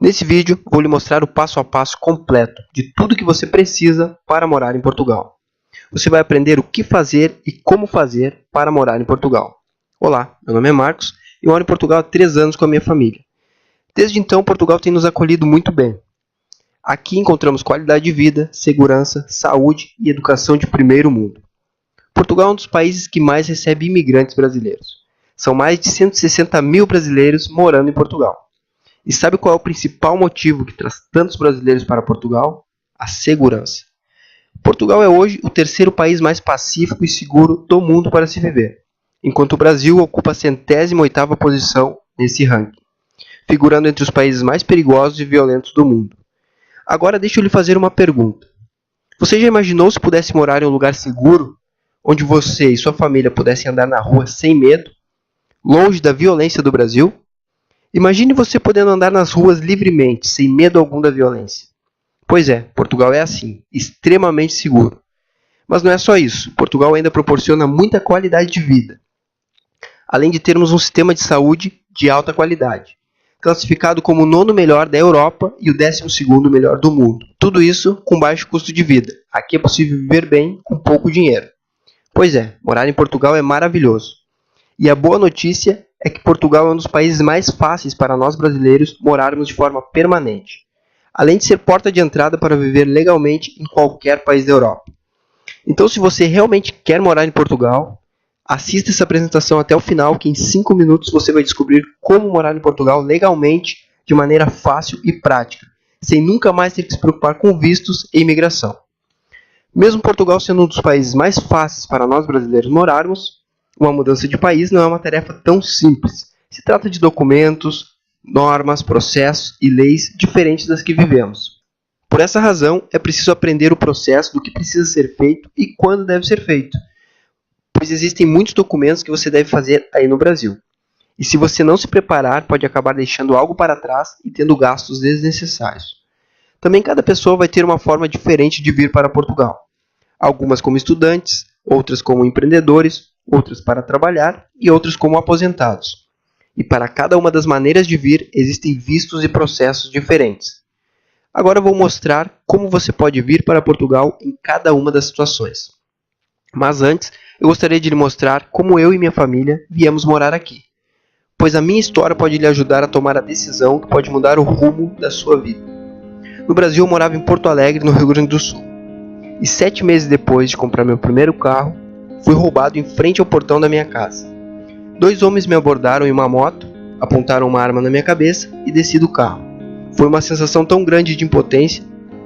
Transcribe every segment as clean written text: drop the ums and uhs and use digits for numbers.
Nesse vídeo, vou lhe mostrar o passo a passo completo de tudo que você precisa para morar em Portugal. Você vai aprender o que fazer e como fazer para morar em Portugal. Olá, meu nome é Marcos e moro em Portugal há 3 anos com a minha família. Desde então, Portugal tem nos acolhido muito bem. Aqui encontramos qualidade de vida, segurança, saúde e educação de primeiro mundo. Portugal é um dos países que mais recebe imigrantes brasileiros. São mais de 160 mil brasileiros morando em Portugal. E sabe qual é o principal motivo que traz tantos brasileiros para Portugal? A segurança. Portugal é hoje o terceiro país mais pacífico e seguro do mundo para se viver, enquanto o Brasil ocupa a 108ª posição nesse ranking, figurando entre os países mais perigosos e violentos do mundo. Agora deixa eu lhe fazer uma pergunta. Você já imaginou se pudesse morar em um lugar seguro, onde você e sua família pudessem andar na rua sem medo, longe da violência do Brasil? Imagine você podendo andar nas ruas livremente, sem medo algum da violência. Pois é, Portugal é assim, extremamente seguro. Mas não é só isso, Portugal ainda proporciona muita qualidade de vida. Além de termos um sistema de saúde de alta qualidade, classificado como o 9º melhor da Europa e o 12º melhor do mundo. Tudo isso com baixo custo de vida. Aqui é possível viver bem com pouco dinheiro. Pois é, morar em Portugal é maravilhoso. E a boa notícia é que Portugal é um dos países mais fáceis para nós brasileiros morarmos de forma permanente, além de ser porta de entrada para viver legalmente em qualquer país da Europa. Então, se você realmente quer morar em Portugal, assista essa apresentação até o final, que em 5 minutos você vai descobrir como morar em Portugal legalmente, de maneira fácil e prática, sem nunca mais ter que se preocupar com vistos e imigração. Mesmo Portugal sendo um dos países mais fáceis para nós brasileiros morarmos, uma mudança de país não é uma tarefa tão simples. Se trata de documentos, normas, processos e leis diferentes das que vivemos. Por essa razão, é preciso aprender o processo do que precisa ser feito e quando deve ser feito, pois existem muitos documentos que você deve fazer aí no Brasil. E se você não se preparar, pode acabar deixando algo para trás e tendo gastos desnecessários. Também cada pessoa vai ter uma forma diferente de vir para Portugal. Algumas como estudantes, outras como empreendedores, outras para trabalhar e outras como aposentados. E para cada uma das maneiras de vir, existem vistos e processos diferentes. Agora eu vou mostrar como você pode vir para Portugal em cada uma das situações. Mas antes, eu gostaria de lhe mostrar como eu e minha família viemos morar aqui, pois a minha história pode lhe ajudar a tomar a decisão que pode mudar o rumo da sua vida. No Brasil, eu morava em Porto Alegre, no Rio Grande do Sul. E 7 meses depois de comprar meu primeiro carro, fui roubado em frente ao portão da minha casa. 2 homens me abordaram em uma moto, apontaram uma arma na minha cabeça e desci do carro. Foi uma sensação tão grande de impotência,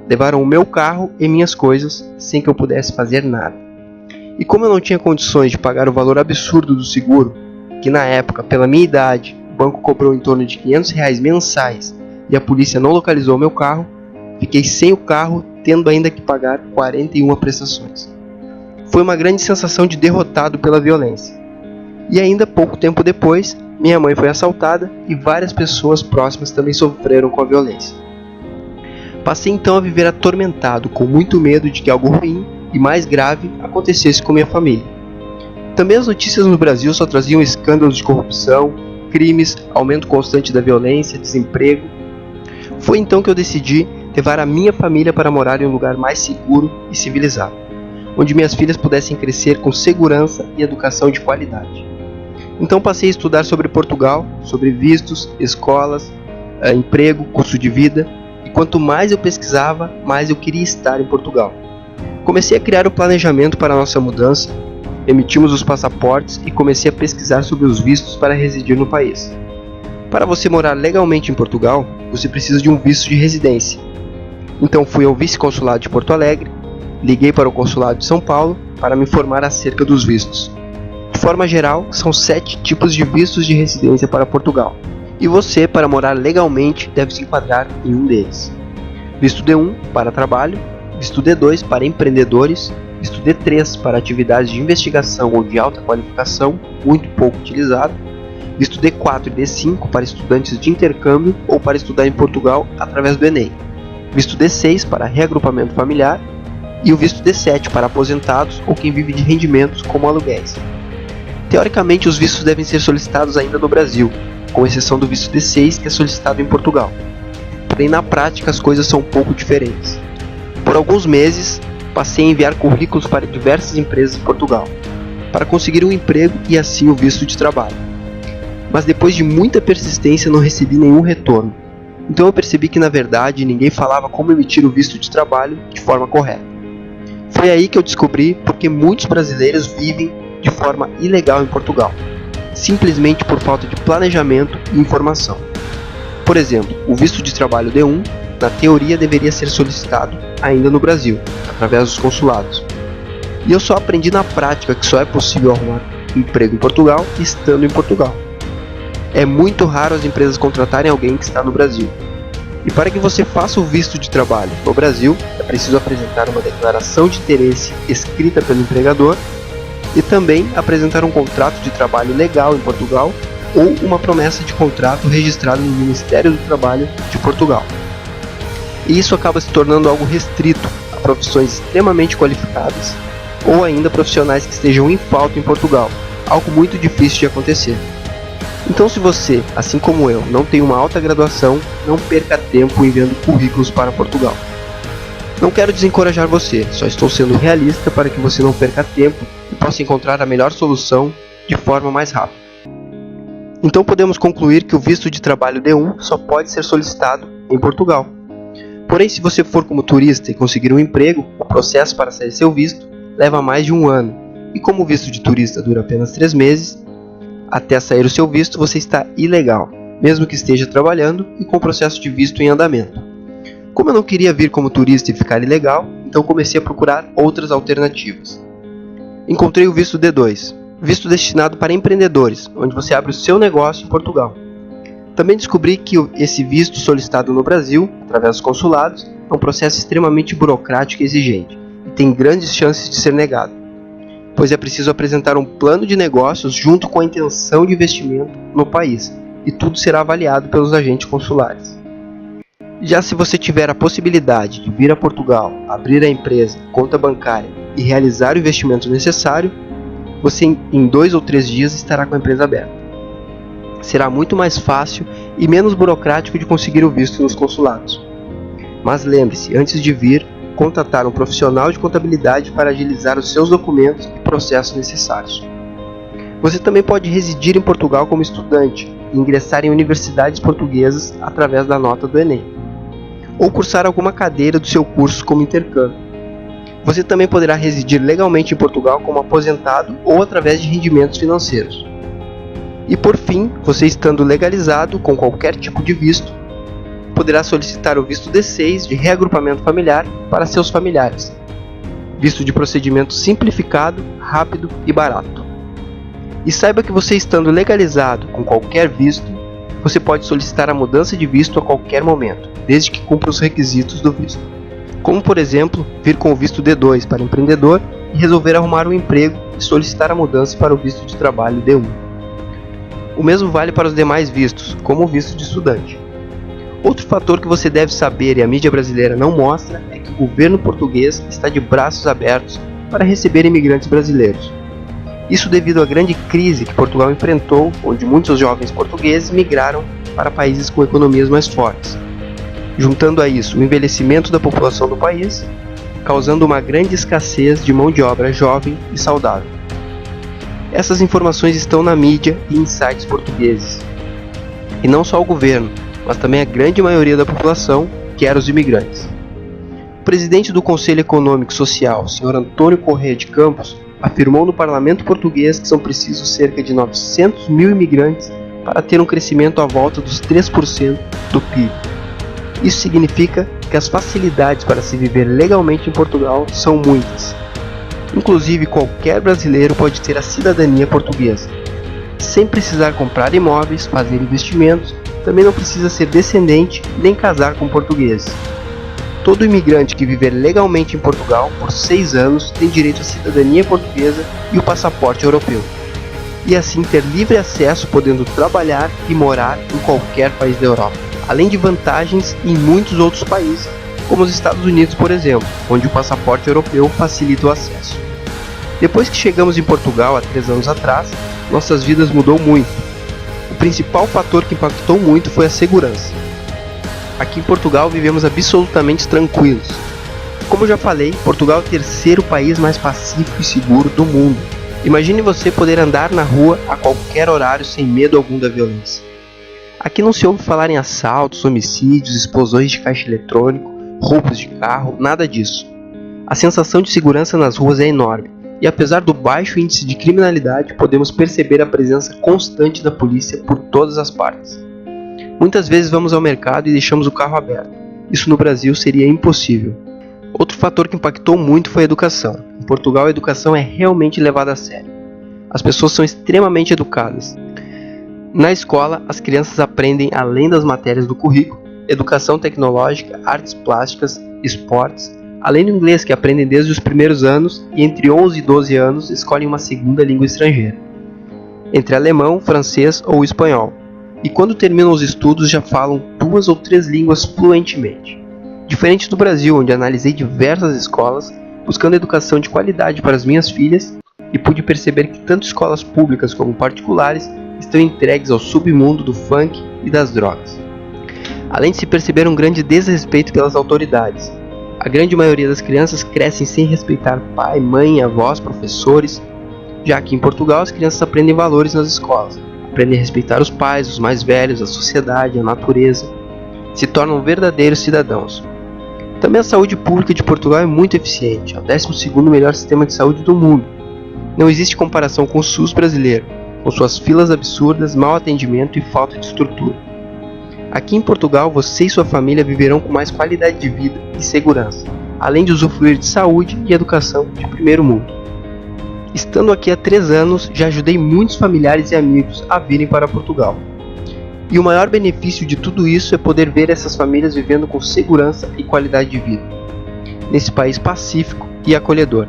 levaram o meu carro e minhas coisas sem que eu pudesse fazer nada. E como eu não tinha condições de pagar o valor absurdo do seguro, que na época, pela minha idade, o banco cobrou em torno de R$500 mensais e a polícia não localizou meu carro, fiquei sem o carro, tendo ainda que pagar 41 prestações. Foi uma grande sensação de derrotado pela violência. E ainda pouco tempo depois, minha mãe foi assaltada e várias pessoas próximas também sofreram com a violência. Passei então a viver atormentado, com muito medo de que algo ruim e mais grave acontecesse com minha família. Também as notícias no Brasil só traziam escândalos de corrupção, crimes, aumento constante da violência, desemprego. Foi então que eu decidi levar a minha família para morar em um lugar mais seguro e civilizado, onde minhas filhas pudessem crescer com segurança e educação de qualidade. Então passei a estudar sobre Portugal, sobre vistos, escolas, emprego, custo de vida, e quanto mais eu pesquisava, mais eu queria estar em Portugal. Comecei a criar o planejamento para a nossa mudança, emitimos os passaportes e comecei a pesquisar sobre os vistos para residir no país. Para você morar legalmente em Portugal, você precisa de um visto de residência. Então fui ao vice-consulado de Porto Alegre, liguei para o consulado de São Paulo para me informar acerca dos vistos. De forma geral, são 7 tipos de vistos de residência para Portugal, e você, para morar legalmente, deve se enquadrar em um deles. Visto D1 para trabalho, visto D2 para empreendedores, visto D3 para atividades de investigação ou de alta qualificação, muito pouco utilizado, visto D4 e D5 para estudantes de intercâmbio ou para estudar em Portugal através do Enem, visto D6 para reagrupamento familiar e o visto D7 para aposentados ou quem vive de rendimentos como aluguéis. Teoricamente, os vistos devem ser solicitados ainda no Brasil, com exceção do visto D6 que é solicitado em Portugal. porém na prática as coisas são um pouco diferentes. Por alguns meses, passei a enviar currículos para diversas empresas em Portugal, para conseguir um emprego e assim o visto de trabalho. Mas depois de muita persistência não recebi nenhum retorno. Então eu percebi que na verdade ninguém falava como emitir o visto de trabalho de forma correta. Foi aí que eu descobri porque muitos brasileiros vivem de forma ilegal em Portugal, simplesmente por falta de planejamento e informação. Por exemplo, o visto de trabalho D1, na teoria deveria ser solicitado ainda no Brasil, através dos consulados. E eu só aprendi na prática que só é possível arrumar emprego em Portugal estando em Portugal. É muito raro as empresas contratarem alguém que está no Brasil. E para que você faça o visto de trabalho no Brasil, é preciso apresentar uma declaração de interesse escrita pelo empregador e também apresentar um contrato de trabalho legal em Portugal ou uma promessa de contrato registrada no Ministério do Trabalho de Portugal. E isso acaba se tornando algo restrito a profissões extremamente qualificadas ou ainda profissionais que estejam em falta em Portugal, algo muito difícil de acontecer. Então, se você, assim como eu, não tem uma alta graduação, não perca tempo enviando currículos para Portugal. Não quero desencorajar você, só estou sendo realista para que você não perca tempo e possa encontrar a melhor solução de forma mais rápida. Então podemos concluir que o visto de trabalho D1 só pode ser solicitado em Portugal. Porém, se você for como turista e conseguir um emprego, o processo para sair seu visto leva mais de um ano. E como o visto de turista dura apenas 3 meses, até sair o seu visto você está ilegal, mesmo que esteja trabalhando e com o processo de visto em andamento. Como eu não queria vir como turista e ficar ilegal, então comecei a procurar outras alternativas. Encontrei o visto D2, visto destinado para empreendedores, onde você abre o seu negócio em Portugal. Também descobri que esse visto solicitado no Brasil, através dos consulados, é um processo extremamente burocrático e exigente, e tem grandes chances de ser negado, pois é preciso apresentar um plano de negócios junto com a intenção de investimento no país, e tudo será avaliado pelos agentes consulares. Já se você tiver a possibilidade de vir a Portugal, abrir a empresa, conta bancária e realizar o investimento necessário, você em 2 ou 3 dias estará com a empresa aberta. Será muito mais fácil e menos burocrático de conseguir o visto nos consulados. Mas lembre-se, antes de vir, contatar um profissional de contabilidade para agilizar os seus documentos e processos necessários. Você também pode residir em Portugal como estudante e ingressar em universidades portuguesas através da nota do Enem, ou cursar alguma cadeira do seu curso como intercâmbio. Você também poderá residir legalmente em Portugal como aposentado ou através de rendimentos financeiros. E por fim, você estando legalizado com qualquer tipo de visto, poderá solicitar o visto D6 de reagrupamento familiar para seus familiares. Visto de procedimento simplificado, rápido e barato. E saiba que você estando legalizado com qualquer visto, você pode solicitar a mudança de visto a qualquer momento, desde que cumpra os requisitos do visto. Como por exemplo, vir com o visto D2 para empreendedor e resolver arrumar um emprego e solicitar a mudança para o visto de trabalho D1. O mesmo vale para os demais vistos, como o visto de estudante. Outro fator que você deve saber e a mídia brasileira não mostra é que o governo português está de braços abertos para receber imigrantes brasileiros. Isso devido à grande crise que Portugal enfrentou, onde muitos jovens portugueses migraram para países com economias mais fortes. Juntando a isso o envelhecimento da população do país, causando uma grande escassez de mão de obra jovem e saudável. Essas informações estão na mídia e em sites portugueses. E não só o governo, mas também a grande maioria da população quer os imigrantes. O presidente do Conselho Econômico e Social, Sr. Antônio Corrêa de Campos, afirmou no parlamento português que são precisos cerca de 900 mil imigrantes para ter um crescimento à volta dos 3% do PIB. Isso significa que as facilidades para se viver legalmente em Portugal são muitas. Inclusive, qualquer brasileiro pode ter a cidadania portuguesa, sem precisar comprar imóveis, fazer investimentos. Também não precisa ser descendente nem casar com portugueses. Todo imigrante que viver legalmente em Portugal por 6 anos tem direito à cidadania portuguesa e o passaporte europeu, e assim ter livre acesso podendo trabalhar e morar em qualquer país da Europa, além de vantagens em muitos outros países, como os Estados Unidos, por exemplo, onde o passaporte europeu facilita o acesso. Depois que chegamos em Portugal há 3 anos atrás, nossas vidas mudou muito. O principal fator que impactou muito foi a segurança. Aqui em Portugal vivemos absolutamente tranquilos. Como já falei, Portugal é o terceiro país mais pacífico e seguro do mundo. Imagine você poder andar na rua a qualquer horário sem medo algum da violência. Aqui não se ouve falar em assaltos, homicídios, explosões de caixa eletrônico, roubos de carro, nada disso. A sensação de segurança nas ruas é enorme, e apesar do baixo índice de criminalidade, podemos perceber a presença constante da polícia por todas as partes. Muitas vezes vamos ao mercado e deixamos o carro aberto. Isso no Brasil seria impossível. Outro fator que impactou muito foi a educação. Em Portugal, a educação é realmente levada a sério. As pessoas são extremamente educadas. Na escola, as crianças aprendem, além das matérias do currículo, educação tecnológica, artes plásticas, esportes, além do inglês que aprendem desde os primeiros anos e entre 11 e 12 anos escolhem uma segunda língua estrangeira, entre alemão, francês ou espanhol. E quando terminam os estudos já falam 2 ou 3 línguas fluentemente. Diferente do Brasil, onde analisei diversas escolas buscando educação de qualidade para as minhas filhas e pude perceber que tanto escolas públicas como particulares estão entregues ao submundo do funk e das drogas. Além de se perceber um grande desrespeito pelas autoridades. A grande maioria das crianças crescem sem respeitar pai, mãe, avós, professores. Já que em Portugal as crianças aprendem valores nas escolas. Aprendem a respeitar os pais, os mais velhos, a sociedade, a natureza. Se tornam verdadeiros cidadãos. Também a saúde pública de Portugal é muito eficiente. É o 12º melhor sistema de saúde do mundo. Não existe comparação com o SUS brasileiro, com suas filas absurdas, mau atendimento e falta de estrutura. Aqui em Portugal, você e sua família viverão com mais qualidade de vida e segurança, além de usufruir de saúde e educação de primeiro mundo. Estando aqui há 3 anos, já ajudei muitos familiares e amigos a virem para Portugal. E o maior benefício de tudo isso é poder ver essas famílias vivendo com segurança e qualidade de vida, nesse país pacífico e acolhedor.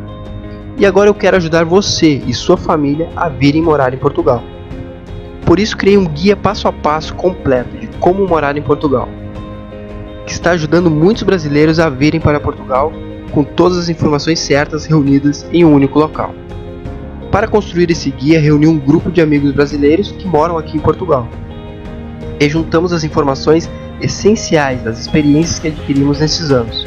E agora eu quero ajudar você e sua família a virem morar em Portugal. Por isso criei um guia passo a passo completo de como morar em Portugal, que está ajudando muitos brasileiros a virem para Portugal com todas as informações certas reunidas em um único local. Para construir esse guia, reuni um grupo de amigos brasileiros que moram aqui em Portugal. E juntamos as informações essenciais das experiências que adquirimos nesses anos.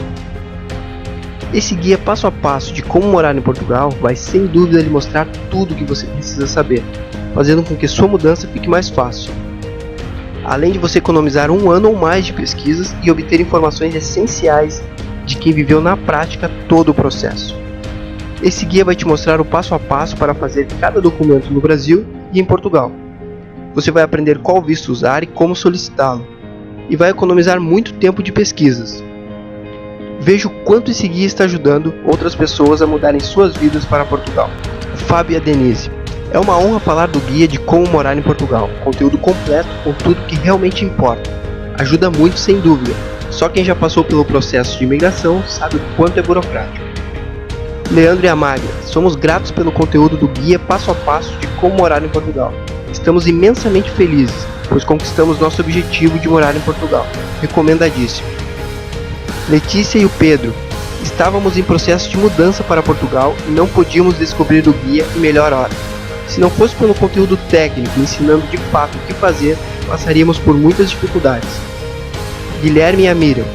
Esse guia passo a passo de como morar em Portugal vai sem dúvida lhe mostrar tudo o que você precisa saber, fazendo com que sua mudança fique mais fácil. Além de você economizar 1 ano ou mais de pesquisas e obter informações essenciais de quem viveu na prática todo o processo. Esse guia vai te mostrar o passo a passo para fazer cada documento no Brasil e em Portugal. Você vai aprender qual visto usar e como solicitá-lo, e vai economizar muito tempo de pesquisas. Veja o quanto esse guia está ajudando outras pessoas a mudarem suas vidas para Portugal. Fábio e a Denise. É uma honra falar do guia de como morar em Portugal. Conteúdo completo com tudo que realmente importa. Ajuda muito sem dúvida. Só quem já passou pelo processo de imigração sabe o quanto é burocrático. Leandro e Amália. Somos gratos pelo conteúdo do guia passo a passo de como morar em Portugal. Estamos imensamente felizes, pois conquistamos nosso objetivo de morar em Portugal. Recomendadíssimo. Letícia e o Pedro. Estávamos em processo de mudança para Portugal e não podíamos descobrir o guia em melhor hora. Se não fosse pelo conteúdo técnico ensinando de fato o que fazer, passaríamos por muitas dificuldades. Guilherme e a Miriam.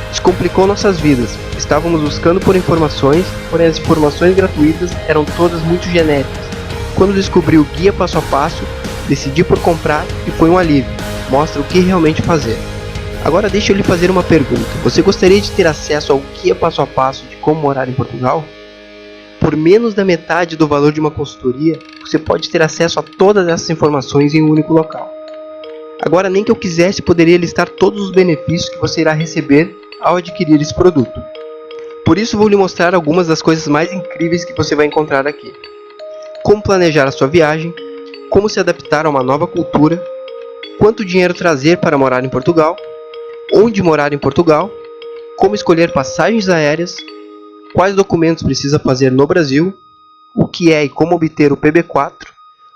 Descomplicou nossas vidas. Estávamos buscando por informações, porém as informações gratuitas eram todas muito genéricas. Quando descobri o guia passo a passo, decidi por comprar e foi um alívio. Mostra o que realmente fazer. Agora deixa eu lhe fazer uma pergunta. Você gostaria de ter acesso ao guia passo a passo de como morar em Portugal? Por menos da metade do valor de uma consultoria, você pode ter acesso a todas essas informações em um único local. Agora, nem que eu quisesse, poderia listar todos os benefícios que você irá receber ao adquirir esse produto. Por isso, vou lhe mostrar algumas das coisas mais incríveis que você vai encontrar aqui. Como planejar a sua viagem, como se adaptar a uma nova cultura, quanto dinheiro trazer para morar em Portugal, onde morar em Portugal, como escolher passagens aéreas, quais documentos precisa fazer no Brasil, o que é e como obter o PB4,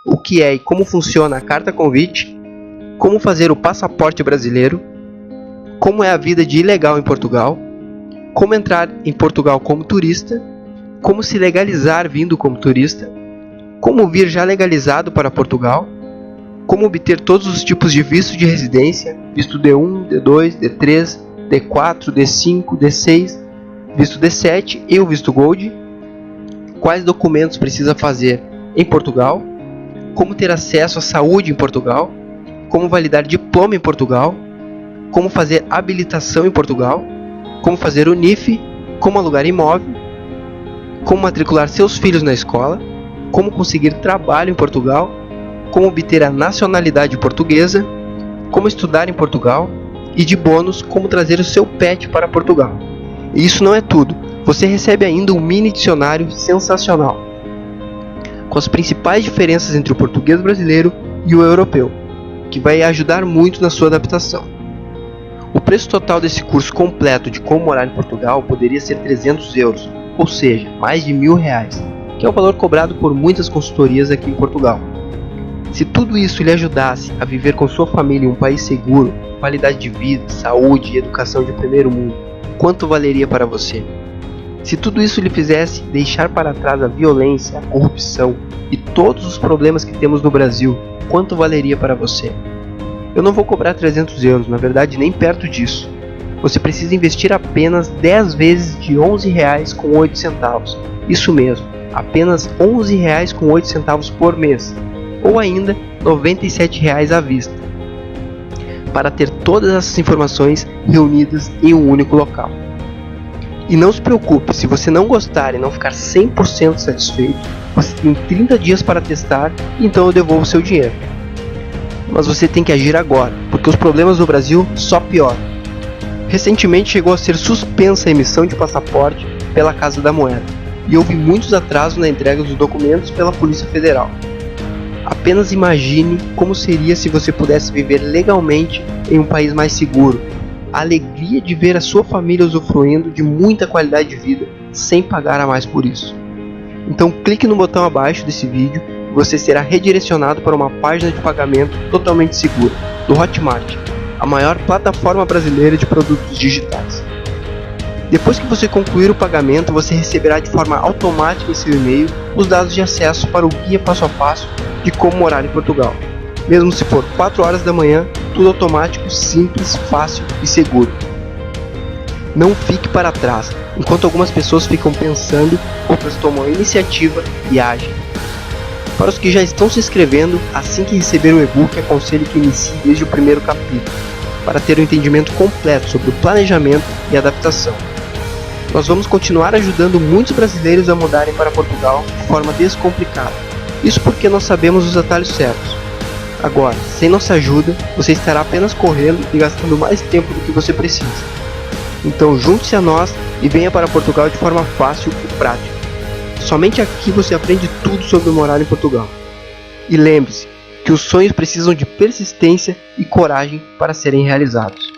o que é e como funciona a carta convite, como fazer o passaporte brasileiro, como é a vida de ilegal em Portugal, como entrar em Portugal como turista, como se legalizar vindo como turista, como vir já legalizado para Portugal, como obter todos os tipos de visto de residência, visto D1, D2, D3, D4, D5, D6, visto D7 e o visto Gold, quais documentos precisa fazer em Portugal, como ter acesso à saúde em Portugal, como validar diploma em Portugal, como fazer habilitação em Portugal, como fazer o NIF, como alugar imóvel, como matricular seus filhos na escola, como conseguir trabalho em Portugal, como obter a nacionalidade portuguesa, como estudar em Portugal e, de bônus, como trazer o seu pet para Portugal. E isso não é tudo, você recebe ainda um mini dicionário sensacional, com as principais diferenças entre o português brasileiro e o europeu, que vai ajudar muito na sua adaptação. O preço total desse curso completo de como morar em Portugal poderia ser 300 euros, ou seja, mais de R$1.000, que é o valor cobrado por muitas consultorias aqui em Portugal. Se tudo isso lhe ajudasse a viver com sua família em um país seguro, qualidade de vida, saúde e educação de primeiro mundo, quanto valeria para você? Se tudo isso lhe fizesse deixar para trás a violência, a corrupção e todos os problemas que temos no Brasil, quanto valeria para você? Eu não vou cobrar 300 euros, na verdade nem perto disso. Você precisa investir apenas 10 vezes de R$11,08. Isso mesmo, apenas R$11,08 por mês, ou ainda R$97 à vista, para ter todas essas informações reunidas em um único local. E não se preocupe, se você não gostar e não ficar 100% satisfeito, você tem 30 dias para testar e então eu devolvo o seu dinheiro. Mas você tem que agir agora, porque os problemas no Brasil só pioram. Recentemente chegou a ser suspensa a emissão de passaporte pela Casa da Moeda, e houve muitos atrasos na entrega dos documentos pela Polícia Federal. Apenas imagine como seria se você pudesse viver legalmente em um país mais seguro. A alegria de ver a sua família usufruindo de muita qualidade de vida sem pagar a mais por isso. Então clique no botão abaixo desse vídeo e você será redirecionado para uma página de pagamento totalmente segura, do Hotmart, a maior plataforma brasileira de produtos digitais. Depois que você concluir o pagamento, você receberá de forma automática em seu e-mail os dados de acesso para o guia passo a passo de como morar em Portugal. Mesmo se for 4 horas da manhã, tudo automático, simples, fácil e seguro. Não fique para trás. Enquanto algumas pessoas ficam pensando, outras tomam a iniciativa e agem. Para os que já estão se inscrevendo, assim que receber o e-book, aconselho que inicie desde o primeiro capítulo, para ter um entendimento completo sobre o planejamento e adaptação. Nós vamos continuar ajudando muitos brasileiros a mudarem para Portugal de forma descomplicada. Isso porque nós sabemos os atalhos certos. Agora, sem nossa ajuda, você estará apenas correndo e gastando mais tempo do que você precisa. Então junte-se a nós e venha para Portugal de forma fácil e prática. Somente aqui você aprende tudo sobre morar em Portugal. E lembre-se que os sonhos precisam de persistência e coragem para serem realizados.